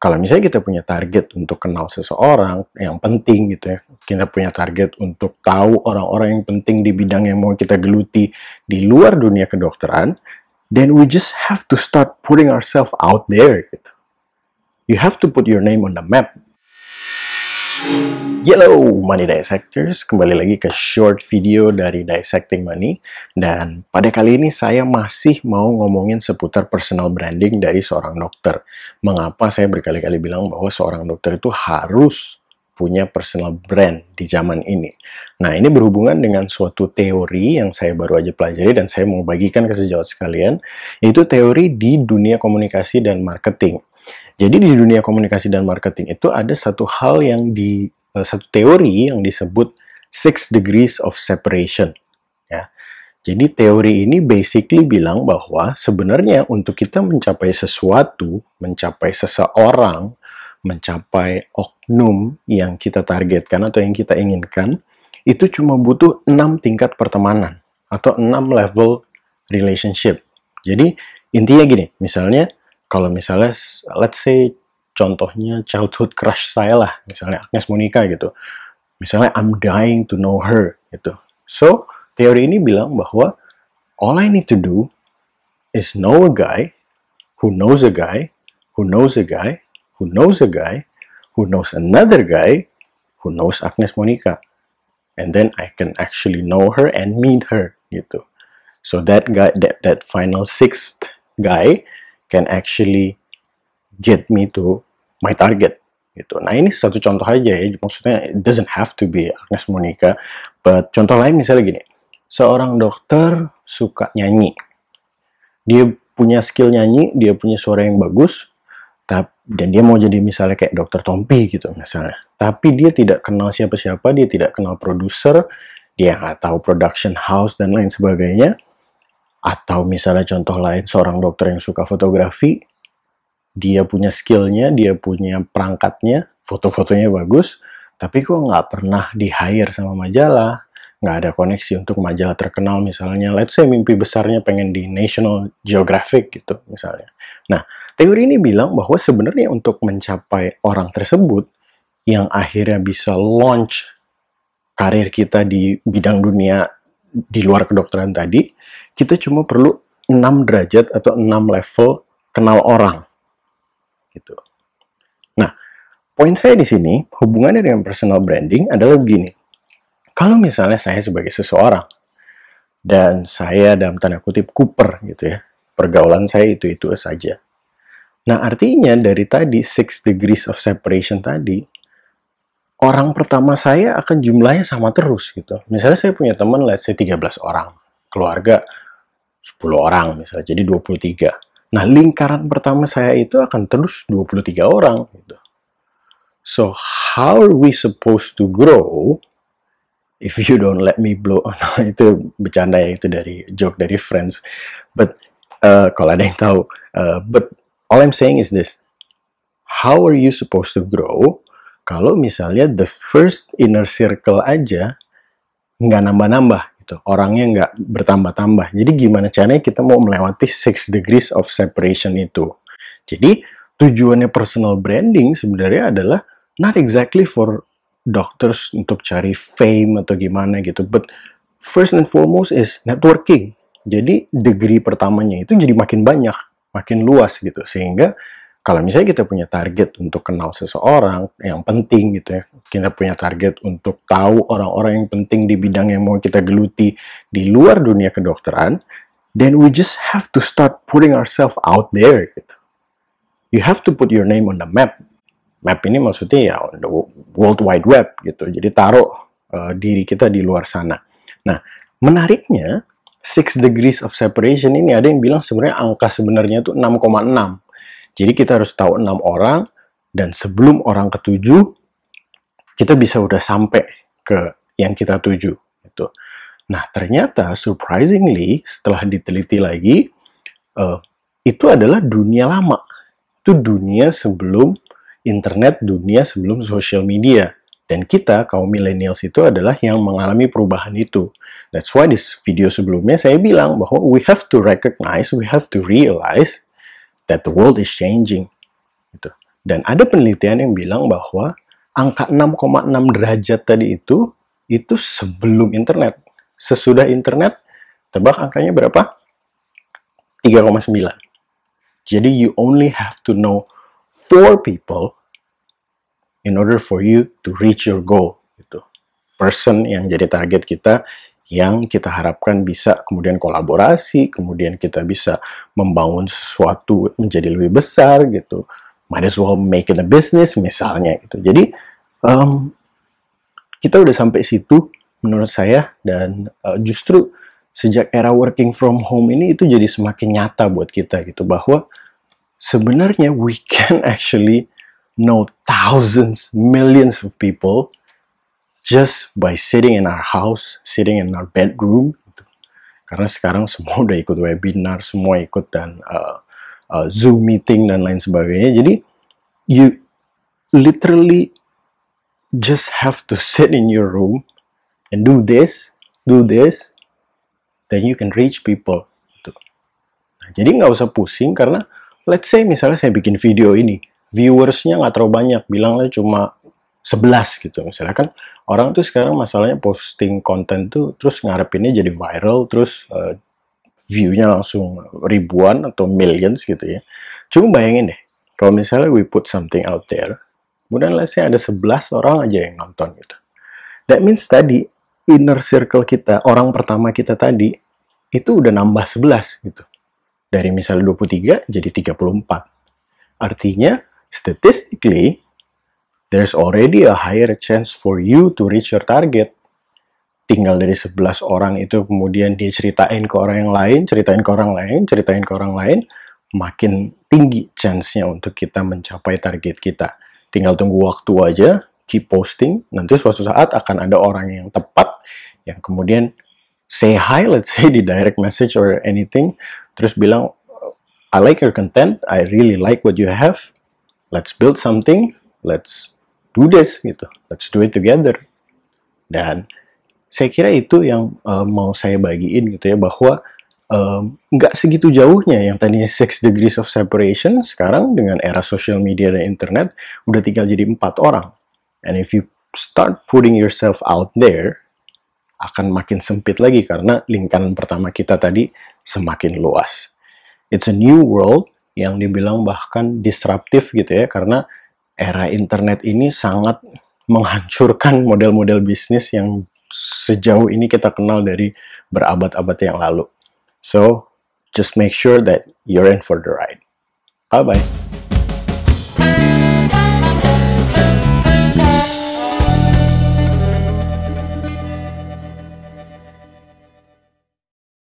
kalau misalnya kita punya target untuk kenal seseorang yang penting gitu ya, kita punya target untuk tahu orang-orang yang penting di bidang yang mau kita geluti di luar dunia kedokteran, then we just have to start putting ourselves out there gitu. You have to put your name on the map. Hello Money Dissectors, kembali lagi ke short video dari Dissecting Money. Dan pada kali ini saya masih mau ngomongin seputar personal branding dari seorang dokter. Mengapa saya berkali-kali bilang bahwa seorang dokter itu harus punya personal brand di zaman ini. Nah, ini berhubungan dengan suatu teori yang saya baru aja pelajari dan saya mau bagikan ke sejawat sekalian, yaitu teori di dunia komunikasi dan marketing. Jadi di dunia komunikasi dan marketing itu ada satu teori yang disebut 6 degrees of separation. Ya. Jadi teori ini basically bilang bahwa sebenarnya untuk kita mencapai sesuatu, mencapai seseorang, mencapai oknum yang kita targetkan atau yang kita inginkan, itu cuma butuh 6 tingkat pertemanan atau 6 level relationship. Jadi intinya gini, misalnya kalau misalnya, let's say, contohnya childhood crush saya lah, misalnya Agnes Monica gitu. Misalnya, I'm dying to know her, gitu. So, teori ini bilang bahwa all I need to do is know a guy, who knows a guy, who knows a guy, who knows a guy, who knows another guy, who knows Agnes Monica. And then I can actually know her and meet her, gitu. So, that guy, that final 6th guy can actually get me to my target gitu. Nah, ini satu contoh aja ya, maksudnya it doesn't have to be Agnes Monica, but contoh lain misalnya gini, seorang dokter suka nyanyi, dia punya skill nyanyi, dia punya suara yang bagus, dan dia mau jadi misalnya kayak Dokter Tompi gitu misalnya, tapi dia tidak kenal siapa-siapa, dia tidak kenal produser, dia nggak tahu production house dan lain sebagainya. Atau misalnya contoh lain, seorang dokter yang suka fotografi, dia punya skillnya, dia punya perangkatnya, foto-fotonya bagus, tapi kok nggak pernah di-hire sama majalah, nggak ada koneksi untuk majalah terkenal misalnya, let's say mimpi besarnya pengen di National Geographic gitu misalnya. Nah, teori ini bilang bahwa sebenarnya untuk mencapai orang tersebut, yang akhirnya bisa launch karir kita di bidang dunia di luar kedokteran tadi, kita cuma perlu 6 derajat atau 6 level kenal orang. Gitu. Nah, poin saya di sini, hubungannya dengan personal branding adalah begini. Kalau misalnya saya sebagai seseorang, dan saya dalam tanda kutip kuper gitu ya, pergaulan saya itu-itu saja. Nah, artinya dari tadi 6 degrees of separation tadi, orang pertama saya akan jumlahnya sama terus gitu. Misalnya saya punya teman, let's say 13 orang. Keluarga 10 orang misalnya, jadi 23. Nah, lingkaran pertama saya itu akan terus 23 orang gitu. So, how are we supposed to grow if you don't let me blow? Nah, itu bercanda ya, itu dari joke dari Friends. But, kalau ada yang tahu. But, all I'm saying is this. How are you supposed to grow kalau misalnya the first inner circle aja nggak nambah-nambah gitu, orangnya nggak bertambah-tambah. Jadi gimana caranya kita mau melewati 6 degrees of separation itu? Jadi tujuannya personal branding sebenarnya adalah not exactly for doctors untuk cari fame atau gimana gitu, but first and foremost is networking. Jadi degree pertamanya itu jadi makin banyak, makin luas gitu, sehingga kalau misalnya kita punya target untuk kenal seseorang yang penting gitu ya, kita punya target untuk tahu orang-orang yang penting di bidang yang mau kita geluti di luar dunia kedokteran, then we just have to start putting ourselves out there gitu. You have to put your name on the map. Map ini maksudnya ya on the World Wide Web gitu. Jadi taruh diri kita di luar sana. Nah, menariknya 6 degrees of separation ini ada yang bilang sebenarnya angka sebenarnya itu 6,6. Jadi kita harus tahu 6 orang, dan sebelum orang ke-7, kita bisa udah sampai ke yang kita tuju. Gitu. Nah, ternyata surprisingly, setelah diteliti lagi, itu adalah dunia lama. Itu dunia sebelum internet, dunia sebelum social media. Dan kita, kaum millennials itu adalah yang mengalami perubahan itu. That's why di video sebelumnya saya bilang bahwa we have to recognize, we have to realize that the world is changing. Gitu. Dan ada penelitian yang bilang bahwa angka 6,6 derajat tadi itu sebelum internet. Sesudah internet, tebak angkanya berapa? 3,9. Jadi you only have to know 4 people in order for you to reach your goal. Gitu. Person yang jadi target kita, yang kita harapkan bisa kemudian kolaborasi, kemudian kita bisa membangun sesuatu menjadi lebih besar gitu. Might as well make it a business misalnya gitu. Jadi kita udah sampai situ menurut saya, dan justru sejak era working from home ini itu jadi semakin nyata buat kita gitu, bahwa sebenarnya we can actually know thousands, millions of people just by sitting in our house, sitting in our bedroom. Gitu. Karena sekarang semua udah ikut webinar, semua ikut dan Zoom meeting dan lain sebagainya. Jadi you literally just have to sit in your room and do this, then you can reach people. Gitu. Nah, jadi nggak usah pusing, karena let's say misalnya saya bikin video ini, viewersnya nggak terlalu banyak, bilangnya cuma 11 gitu misalnya. Kan orang tuh sekarang masalahnya posting konten tuh terus ngarepinnya jadi viral, terus view-nya langsung ribuan atau millions gitu ya. Cuma bayangin deh, kalau misalnya we put something out there, kemudian let's say ada 11 orang aja yang nonton gitu. That means tadi inner circle kita, orang pertama kita tadi, itu udah nambah 11 gitu. Dari misalnya 23 jadi 34. Artinya, statistically, there's already a higher chance for you to reach your target. Tinggal dari 11 orang itu kemudian diceritain ke orang yang lain, ceritain ke orang lain, makin tinggi chance-nya untuk kita mencapai target kita. Tinggal tunggu waktu aja, keep posting, nanti suatu saat akan ada orang yang tepat, yang kemudian say hi, let's say di direct message or anything, terus bilang, I like your content, I really like what you have, let's build something, let's do this, gitu. Let's do it together. Dan saya kira itu yang mau saya bagiin gitu ya, bahwa nggak segitu jauhnya yang tadinya 6 degrees of separation, sekarang dengan era social media dan internet, udah tinggal jadi 4 orang. And if you start putting yourself out there, akan makin sempit lagi karena lingkaran pertama kita tadi semakin luas. It's a new world yang dibilang bahkan disruptif gitu ya, karena era internet ini sangat menghancurkan model-model bisnis yang sejauh ini kita kenal dari berabad-abad yang lalu. So, just make sure that you're in for the ride. Bye-bye.